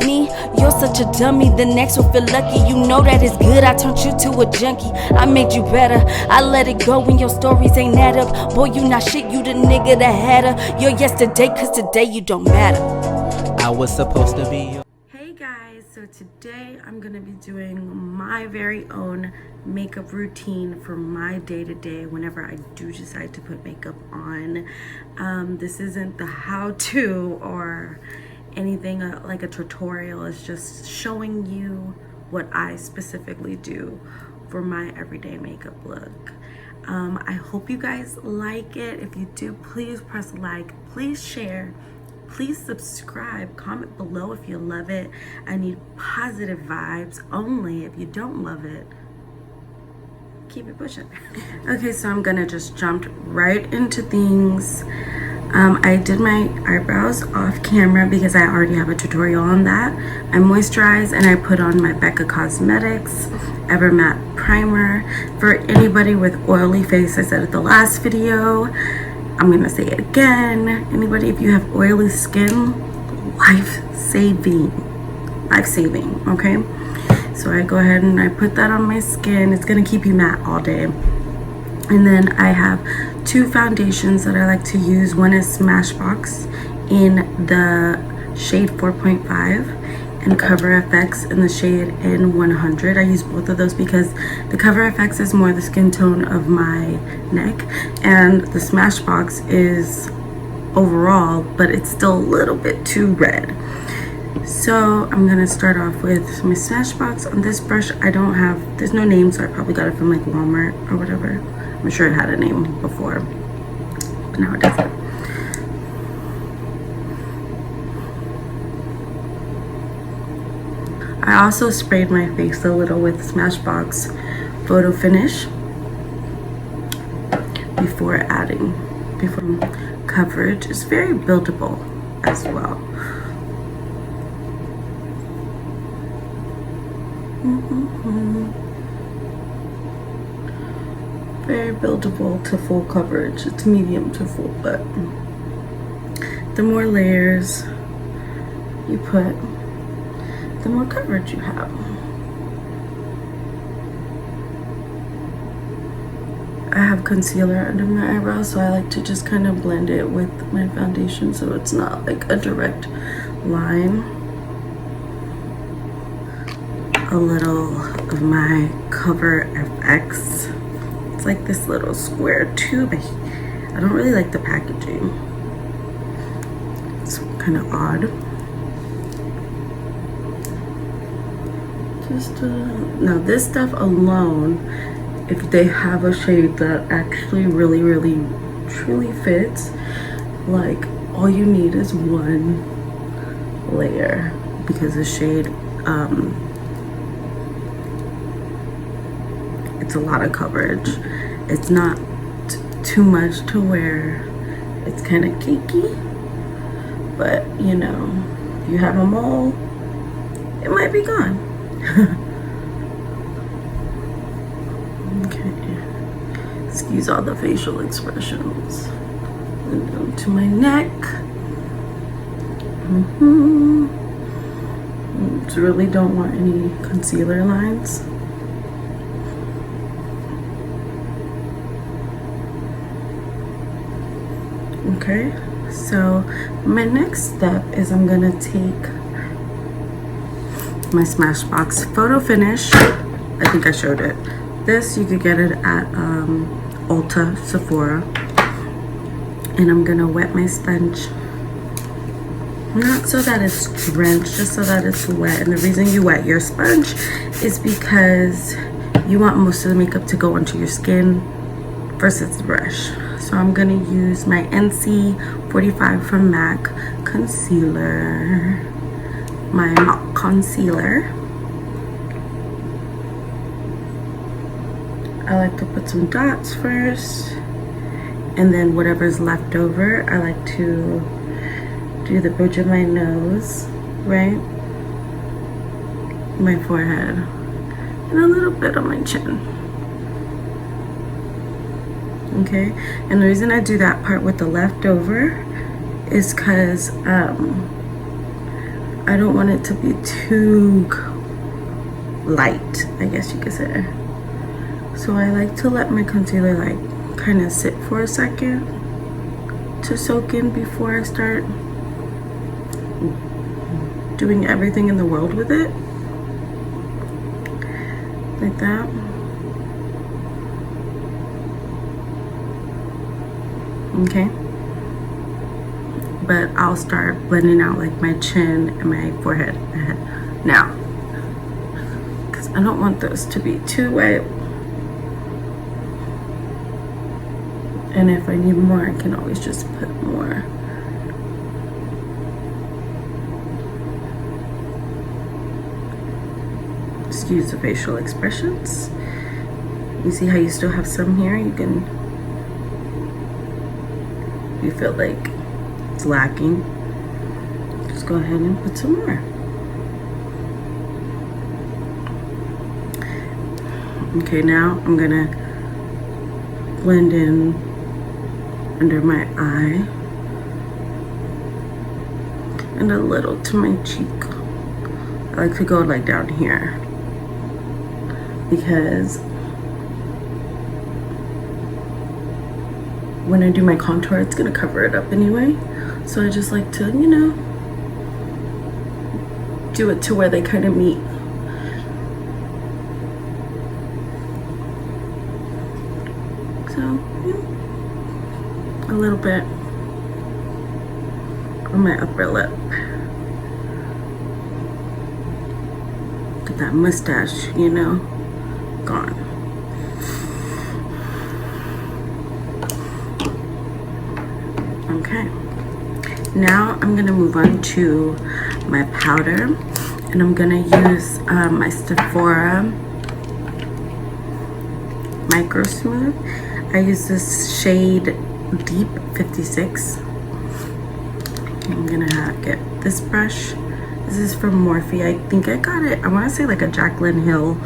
Me, you're such a dummy, the next will feel lucky. You know that it's good, I turned you to a junkie. I made you better, I let it go when your stories ain't add up. Boy, you not shit, you the nigga that had her. You're yesterday, cause today you don't matter. I was supposed to be. Hey guys, so today I'm gonna be doing my very own makeup routine for my day-to-day whenever I do decide to put makeup on. This isn't the how-to or anything like a tutorial. It's just showing you what I specifically do for my everyday makeup look. I hope you guys like it. If you do, please press like, please share, please subscribe, comment below if you love it. I need positive vibes only. If you don't love it, keep it pushing. Okay, so I'm gonna just jump right into things. I did my eyebrows off camera because I already have a tutorial on that. I moisturized and I put on my Becca Cosmetics Ever Matte Primer. For anybody with oily face, I said it the last video, I'm gonna say it again. Anybody, if you have oily skin, life-saving, okay? So I go ahead and I put that on my skin. It's gonna keep you matte all day. And then I have two foundations that I like to use. One is Smashbox in the shade 4.5 and Cover FX in the shade N100. I use both of those because the Cover FX is more the skin tone of my neck, and the Smashbox is overall, but it's still a little bit too red. So I'm gonna start off with my Smashbox. On this brush, there's no name, so I probably got it from like Walmart or whatever. I'm sure it had a name before, but now it doesn't. I also sprayed my face a little with Smashbox Photo Finish before coverage. It's very buildable as well. Very buildable to full coverage. It's medium to full, but the more layers you put, the more coverage you have. I have concealer under my eyebrows, so I like to just kind of blend it with my foundation so it's not like a direct line. A little of my Cover FX. It's like this little square tube. I don't really like the packaging. It's kind of odd. Now this stuff alone, if they have a shade that actually really truly fits, like all you need is one layer, because the shade it's a lot of coverage. It's not too much to where it's kind of cakey, but you know, if you have a mole, it might be gone. Okay, excuse all the facial expressions. And down to my neck. Just really don't want any concealer lines. Okay, so my next step is I'm gonna take my Smashbox Photo Finish. I think I showed it. This, you could get it at Ulta, Sephora. And I'm gonna wet my sponge. Not so that it's drenched, just so that it's wet. And the reason you wet your sponge is because you want most of the makeup to go onto your skin versus the brush. So I'm gonna use my NC45 from MAC concealer. My MAC concealer. I like to put some dots first, and then whatever's left over, I like to do the bridge of my nose, right? My forehead, and a little bit on my chin. Okay, and the reason I do that part with the leftover is because I don't want it to be too light, I guess you could say. So I like to let my concealer like kind of sit for a second to soak in before I start doing everything in the world with it. Like that. Okay. But I'll start blending out like my chin and my forehead now, because I don't want those to be too wet. And if I need more, I can always just put more. Just use the facial expressions. You see how you still have some here? You can, you feel like it's lacking, just go ahead and put some more. Okay, now I'm gonna blend in under my eye and a little to my cheek. I like to go like down here because when I do my contour, it's gonna cover it up anyway. So I just like to, you know, do it to where they kind of meet. So, yeah, a little bit on my upper lip. Get that mustache, you know, gone. Okay. Now I'm gonna move on to my powder, and I'm gonna use my Sephora Micro Smooth. I use this shade Deep 56. I'm gonna get this brush. This is from Morphed. I think I got it, I wanna say like a Jaclyn Hill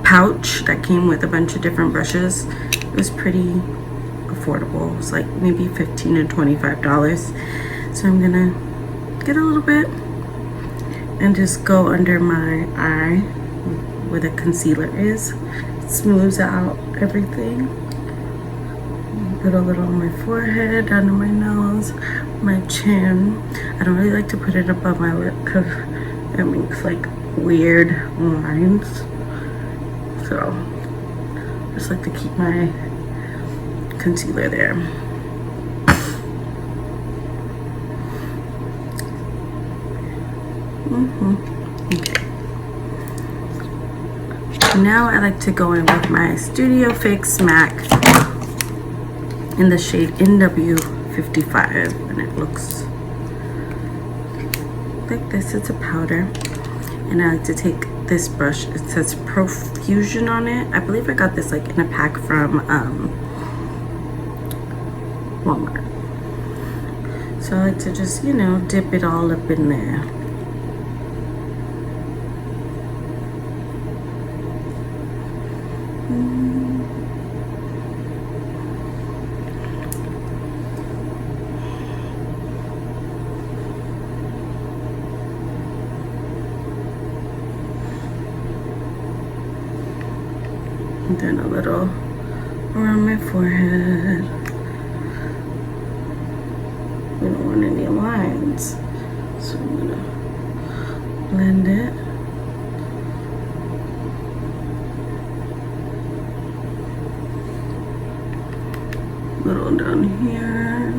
pouch that came with a bunch of different brushes. It was pretty affordable. It was like maybe $15 to $25. So I'm gonna get a little bit and just go under my eye where the concealer is. It smooths out everything. Put a little on my forehead, under my nose, my chin. I don't really like to put it above my lip because it makes like weird lines. So just like to keep my concealer there. Okay. Now I like to go in with my Studio Fix MAC in the shade NW55, and it looks like this. It's a powder, and I like to take this brush. It says Profusion on it. I believe I got this like in a pack from Walmart. So I like to just, you know, dip it all up in there. And then a little around my forehead. We don't want any lines, so I'm gonna blend it. Little down here.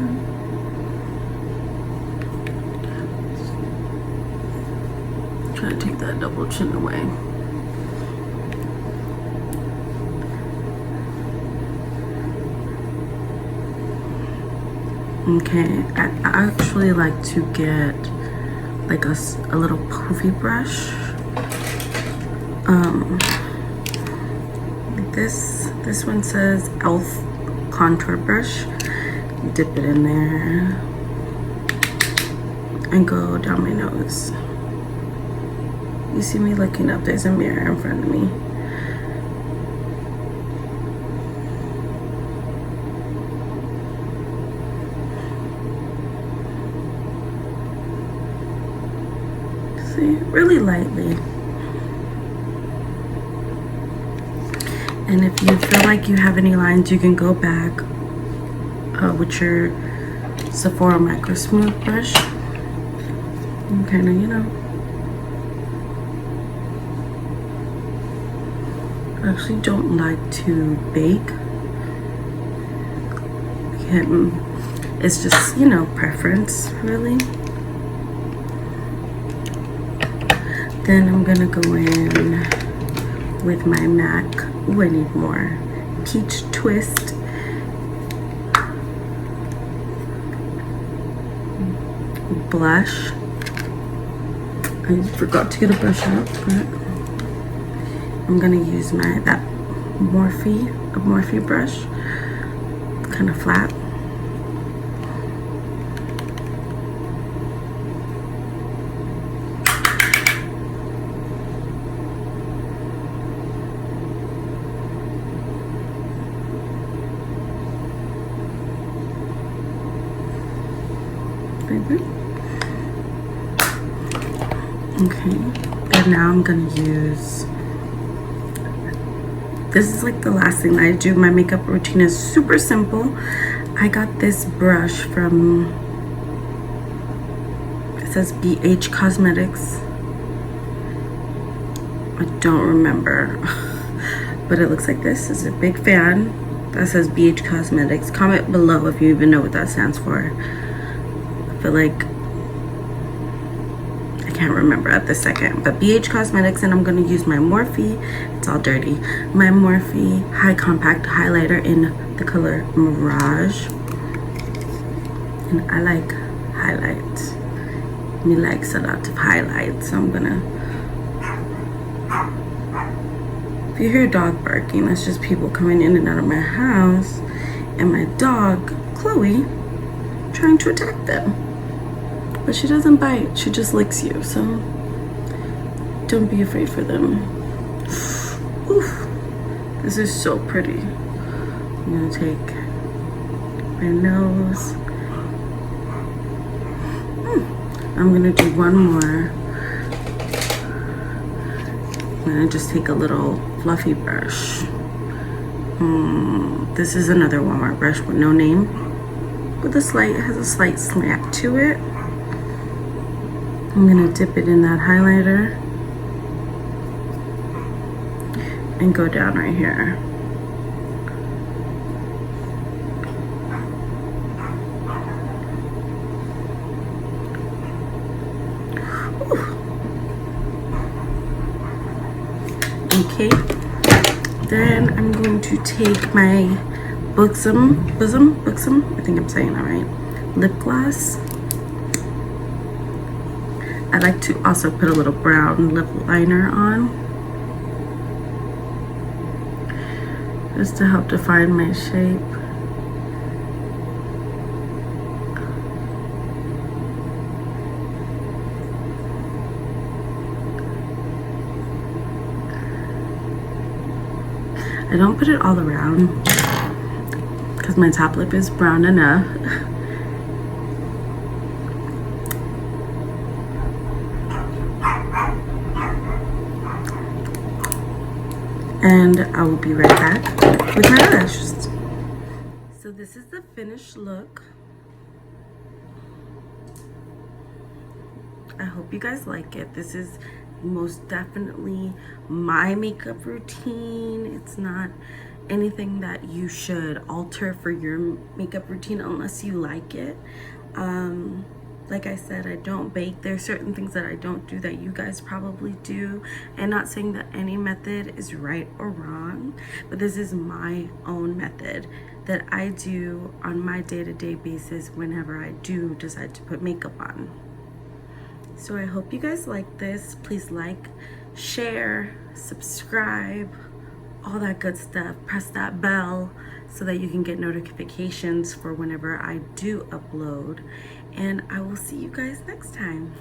Try to take that double chin away. Okay, I actually like to get like a little poofy brush. Like this one says Elf contour brush. Dip it in there and go down my nose. You see me looking up, there's a mirror in front of me. really lightly. And if you feel like you have any lines, you can go back with your Sephora Micro Smooth brush and kind of, you know. I actually don't like to bake. It's just, you know, preference, really. Then I'm gonna go in with my MAC. Ooh, I need more. Peach Twist. Blush. I forgot to get a brush out, but I'm gonna use that Morphed brush, kind of flat. Okay, and now I'm gonna use, this is like the last thing that I do. My makeup routine is super simple. I got this brush from, it says BH Cosmetics. I don't remember, but it looks like this. Is a big fan. That says BH Cosmetics. Comment below if you even know what that stands for. I feel like I can't remember at the second, but BH Cosmetics, and I'm going to use my Morphed, it's all dirty, my Morphed High Compact Highlighter in the color Mirage. And I like highlights. Me likes a lot of highlights, so I'm gonna, if you hear a dog barking, that's just people coming in and out of my house, and my dog, Chloe, trying to attack them. But she doesn't bite, she just licks you, so don't be afraid for them. Oof, this is so pretty. I'm gonna take my nose. I'm gonna do one more. I'm gonna just take a little fluffy brush. This is another Walmart brush with no name, with a slight, it has a slight slant to it. I'm gonna dip it in that highlighter and go down right here. Okay, then I'm going to take my bosom, I think I'm saying that right, lip gloss. I like to also put a little brown lip liner on, just to help define my shape. I don't put it all around because my top lip is brown enough. And I will be right back with my eyelashes. So this is the finished look. I hope you guys like it. This is most definitely my makeup routine. It's not anything that you should alter for your makeup routine unless you like it. Like I said, I don't bake. There's certain things that I don't do that you guys probably do. And not saying that any method is right or wrong, but this is my own method that I do on my day-to-day basis whenever I do decide to put makeup on. So I hope you guys like this. Please like, share, subscribe, all that good stuff. Press that bell so that you can get notifications for whenever I do upload. And I will see you guys next time.